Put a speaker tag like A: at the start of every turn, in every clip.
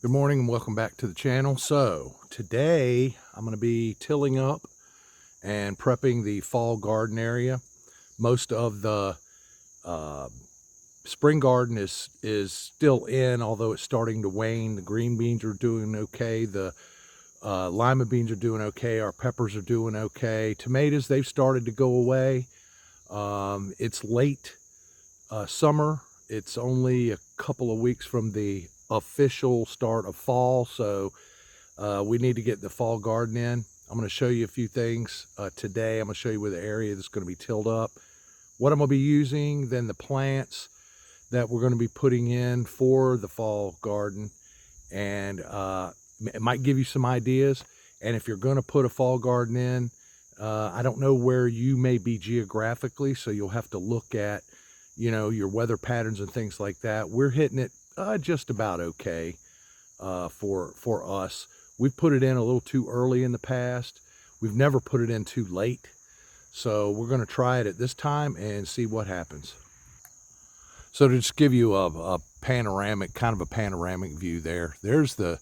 A: Good morning and welcome back to the channel. So today I'm going to be tilling up and prepping the fall garden area. Most of the spring garden is still in, although it's starting to wane. The green beans are doing okay. The lima beans are doing okay. Our peppers are doing okay. Tomatoes, they've started to go away. It's late summer. It's only a couple of weeks from the official start of fall, so we need to get the fall garden in. I'm going to show you a few things today. I'm going to show you where the area that's going to be tilled up, what I'm going to be using, then the plants that we're going to be putting in for the fall garden, and it might give you some ideas. And if you're going to put a fall garden in, I don't know where you may be geographically, so you'll have to look at your weather patterns and things like that. We're hitting it just about okay for us. We've put it in a little too early in the past. We've never put it in too late. So we're going to try it at this time and see what happens. So to just give you a panoramic, kind of a panoramic view there. There's a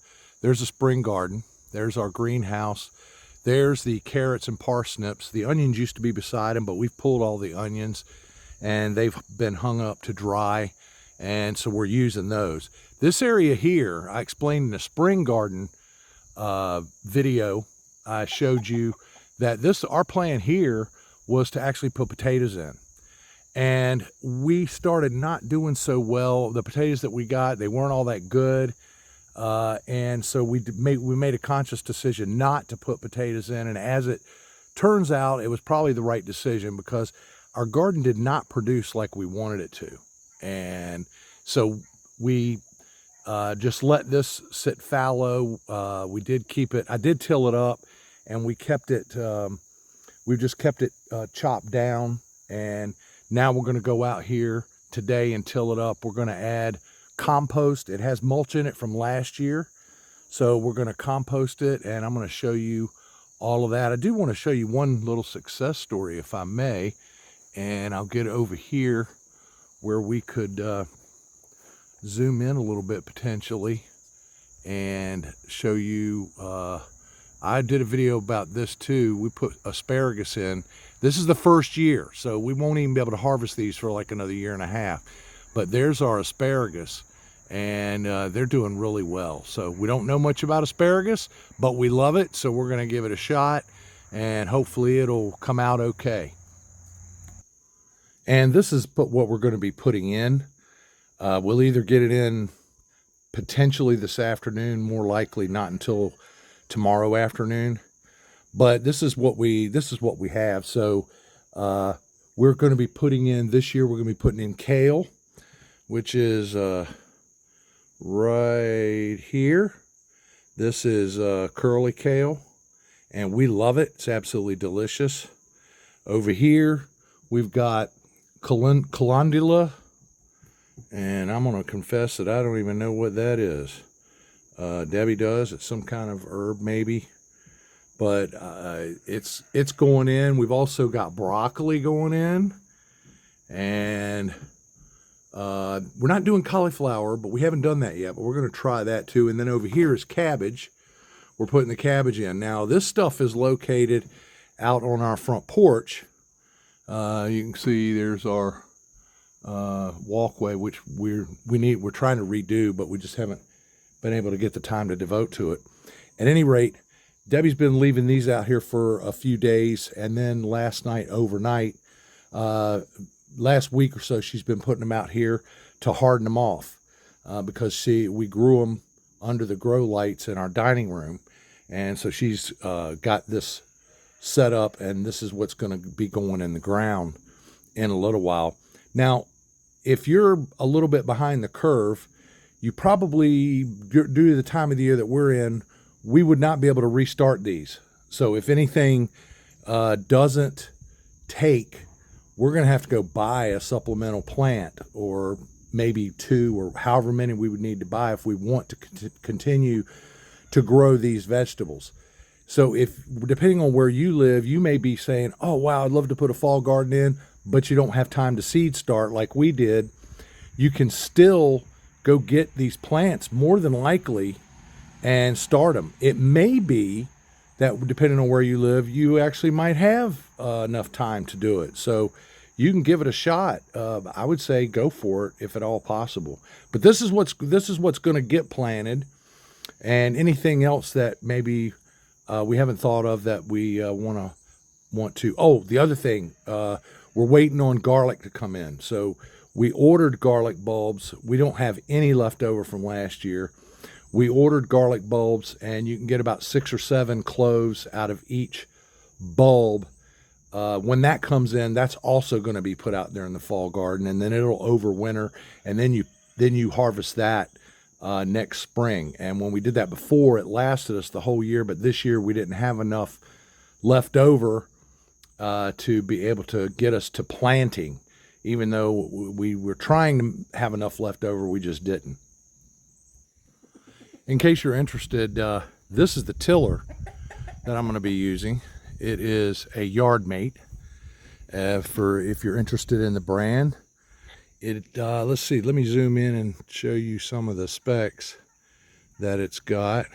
A: spring garden. There's our greenhouse. There's the carrots and parsnips. The onions used to be beside them, but we've pulled all the onions and they've been hung up to dry, and so we're using those. This area here, I explained in the spring garden video, I showed you that our plan here was to actually put potatoes in, and we started not doing so well. The potatoes that we got, they weren't all that good, and so we made a conscious decision not to put potatoes in, and as it turns out, it was probably the right decision because our garden did not produce like we wanted it to. And so we just let this sit fallow. We did keep it, I did till it up, and we kept it, we've just kept it chopped down. And now we're gonna go out here today and till it up. We're gonna add compost. It has mulch in it from last year. So we're gonna compost it, and I'm gonna show you all of that. I do wanna show you one little success story, if I may. And I'll get over here where we could zoom in a little bit potentially and show you. I did a video about this too. We put asparagus in. This is the first year, so we won't even be able to harvest these for like another year and a half. But there's our asparagus, and they're doing really well. So we don't know much about asparagus, but we love it, so we're gonna give it a shot, and hopefully it'll come out okay. And this is what we're going to be putting in. We'll either get it in potentially this afternoon, more likely not until tomorrow afternoon. But this is what we have. So we're going to be putting in this year. We're going to be putting in kale, which is right here. This is curly kale, and we love it. It's absolutely delicious. Over here, we've got calendula, and I'm going to confess that I don't even know what that is. Debbie does. It's some kind of herb maybe, but it's going in. We've also got broccoli going in, and we're not doing cauliflower, but we haven't done that yet, but we're going to try that too. And then over here is cabbage. We're putting the cabbage in. Now this stuff is located out on our front porch. You can see there's our walkway, which we're trying to redo, but we just haven't been able to get the time to devote to it. At any rate, Debbie's been leaving these out here for a few days, and then last night, overnight, last week or so, she's been putting them out here to harden them off because we grew them under the grow lights in our dining room, and so she's got this set up, and this is what's going to be going in the ground in a little while. Now, if you're a little bit behind the curve, you probably, due to the time of the year that we're in, we would not be able to restart these. So if anything doesn't take, we're going to have to go buy a supplemental plant, or maybe two, or however many we would need to buy if we want to continue to grow these vegetables. So depending on where you live, you may be saying, oh, wow, I'd love to put a fall garden in, but you don't have time to seed start like we did. You can still go get these plants more than likely and start them. It may be that depending on where you live, you actually might have enough time to do it. So you can give it a shot. I would say go for it if at all possible. But this is what's going to get planted, and anything else that maybe we haven't thought of that we want to. Oh, the other thing, we're waiting on garlic to come in. So we ordered garlic bulbs. We don't have any left over from last year. We ordered garlic bulbs, and you can get about 6 or 7 cloves out of each bulb. When that comes in, that's also going to be put out there in the fall garden, and then it'll overwinter, and then you harvest that next spring. And when we did that before, it lasted us the whole year, but this year we didn't have enough left over to be able to get us to planting. Even though we were trying to have enough left over, we just didn't. In case you're interested, this is the tiller that I'm going to be using. It is a Yardmate. For if you're interested in the brand, let's see. Let me zoom in and show you some of the specs that it's got.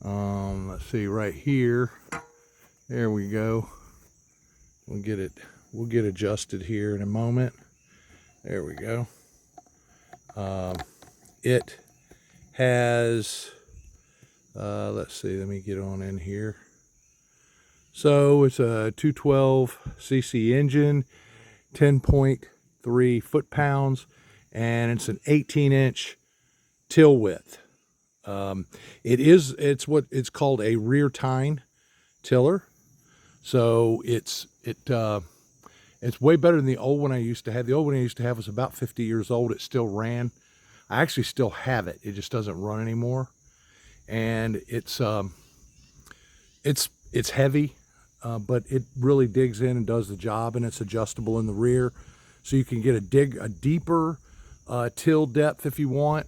A: Let's see right here. There we go. We'll get adjusted here in a moment. There we go. It has, let's see, let me get on in here. So it's a 212cc engine, 10.3 foot-pounds, and it's an 18-inch till width. It's what it's called a rear tine tiller. So it's way better than the old one I used to have. The old one I used to have was about 50 years old. It still ran. I actually still have it. It just doesn't run anymore. And it's heavy, but it really digs in and does the job, and it's adjustable in the rear. So you can get a deeper till depth if you want.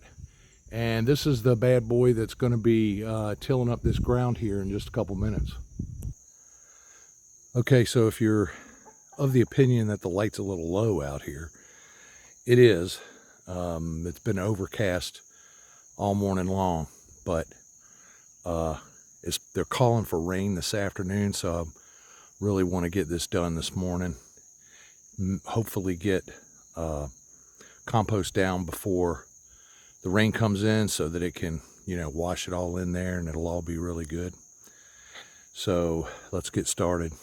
A: And this is the bad boy that's going to be tilling up this ground here in just a couple minutes. Okay, so if you're of the opinion that the light's a little low out here, it is. It's been overcast all morning long, but they're calling for rain this afternoon, so I really want to get this done this morning. Hopefully get compost down before the rain comes in so that it can, wash it all in there and it'll all be really good. So let's get started.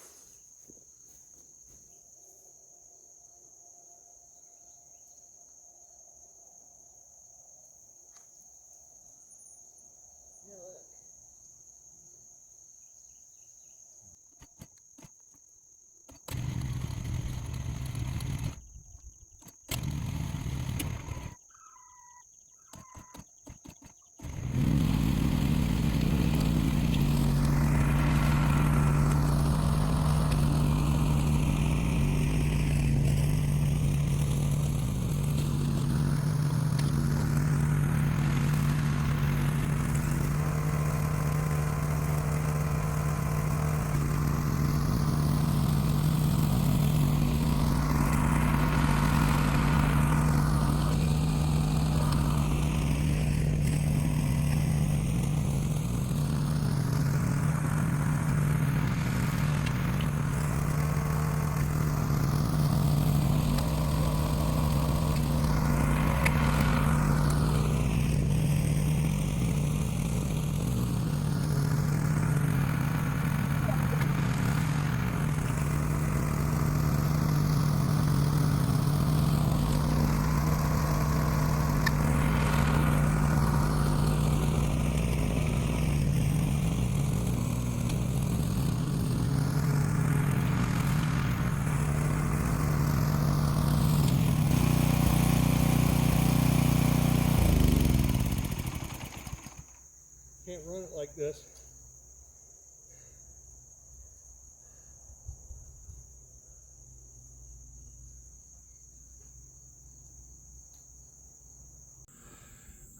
A: Can't run it like this.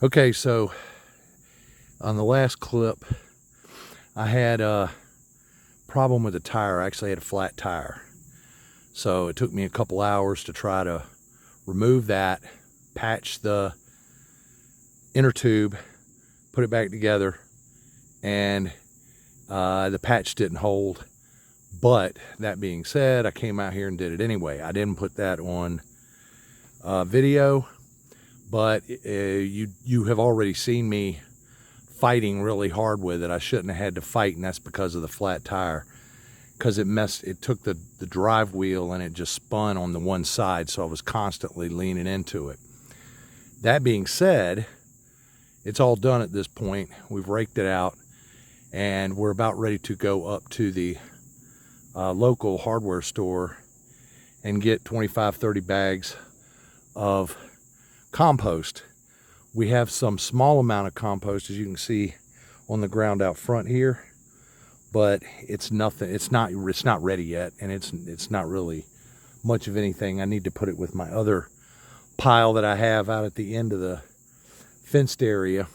A: Okay, so on the last clip, I had a problem with the tire. I actually had a flat tire. So it took me a couple hours to try to remove that, patch the inner tube, put it back together, and the patch didn't hold. But that being said, I came out here and did it anyway. I didn't put that on video, but you have already seen me fighting really hard with it. I shouldn't have had to fight, and that's because of the flat tire, because it took the drive wheel and it just spun on the one side, so I was constantly leaning into it. That being said, it's all done at this point. We've raked it out, and we're about ready to go up to the local hardware store and get 25-30 bags of compost. We have some small amount of compost, as you can see on the ground out front here, but it's nothing. It's not ready yet, and it's not really much of anything. I need to put it with my other pile that I have out at the end of the fenced area,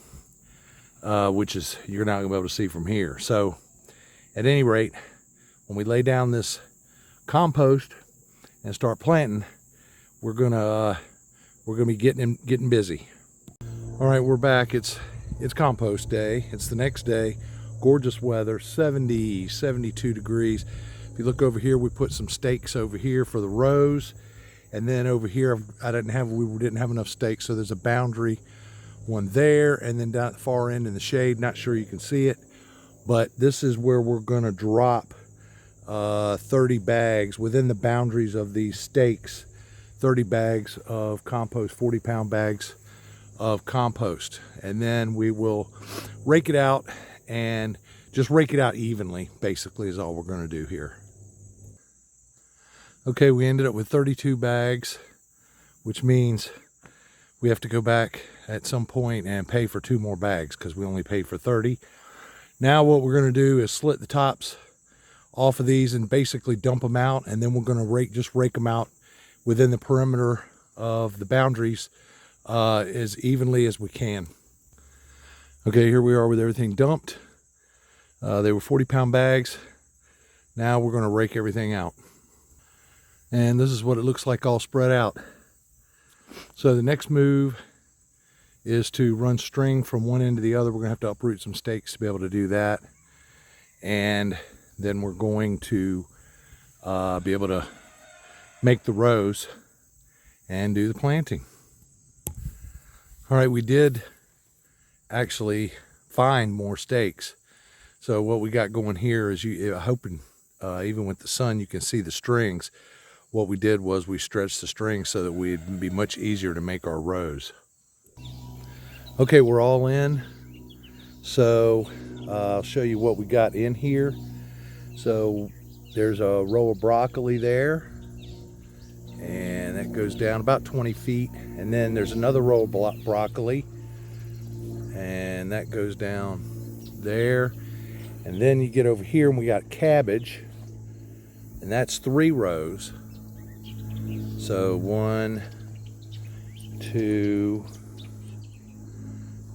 A: which is, you're not gonna be able to see from here. So at any rate, when we lay down this compost and start planting, we're gonna be getting busy. All right, we're back. It's compost day. It's the next day. Gorgeous weather, 70, 72 degrees. If you look over here, we put some stakes over here for the rows, and then over here we didn't have enough stakes, so there's a boundary one there, and then down at the far end in the shade. Not sure you can see it, but this is where we're gonna drop 30 bags within the boundaries of these stakes. 30 bags of compost, 40-pound bags of compost, and then we will rake it out, and just rake it out evenly, basically, is all we're going to do here. Okay, we ended up with 32 bags, which means we have to go back at some point and pay for 2 more bags, because we only paid for 30. Now what we're going to do is slit the tops off of these and basically dump them out, and then we're going to just rake them out within the perimeter of the boundaries as evenly as we can. Okay, here we are with everything dumped. They were 40-pound bags. Now we're going to rake everything out. And this is what it looks like all spread out. So the next move is to run string from one end to the other. We're going to have to uproot some stakes to be able to do that. And then we're going to be able to make the rows and do the planting. All right, we did actually find more stakes. So what we got going here is, hoping even with the sun you can see the strings. What we did was we stretched the strings so that it'd be much easier to make our rows. Okay, we're all in. So I'll show you what we got in here. So there's a row of broccoli there, and that goes down about 20 feet. And then there's another row of broccoli, and that goes down there. And then you get over here and we got cabbage, and that's 3 rows. So 1, 2,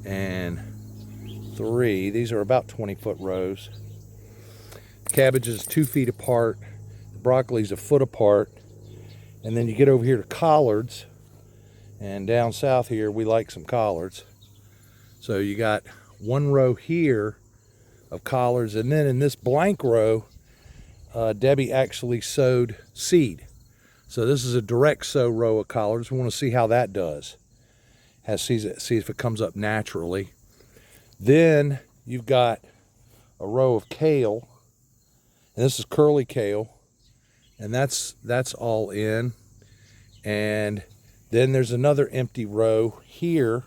A: and 3. These are about 20-foot rows. Cabbage is 2 feet apart. The broccoli's a foot apart. And then you get over here to collards, and down south here we like some collards. So you got 1 row here of collards, and then in this blank row Debbie actually sowed seed. So this is a direct sow row of collards. We want to see how that does. See if it comes up naturally. Then you've got a row of kale, and this is curly kale, and that's all in. And then there's another empty row here,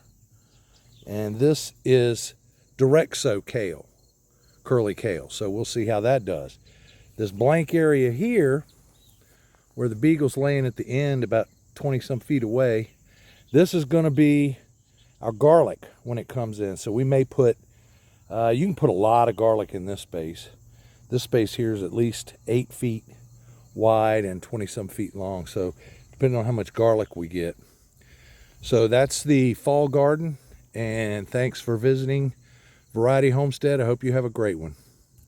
A: and this is direct sow kale, curly kale. So we'll see how that does. This blank area here, where the beagle's laying at the end about 20-some feet away, this is going to be our garlic when it comes in. So we may put, you can put a lot of garlic in this space. This space here is at least 8 feet wide and 20-some feet long. So depending on how much garlic we get. So that's the fall garden, and thanks for visiting Variety Homestead. I hope you have a great one.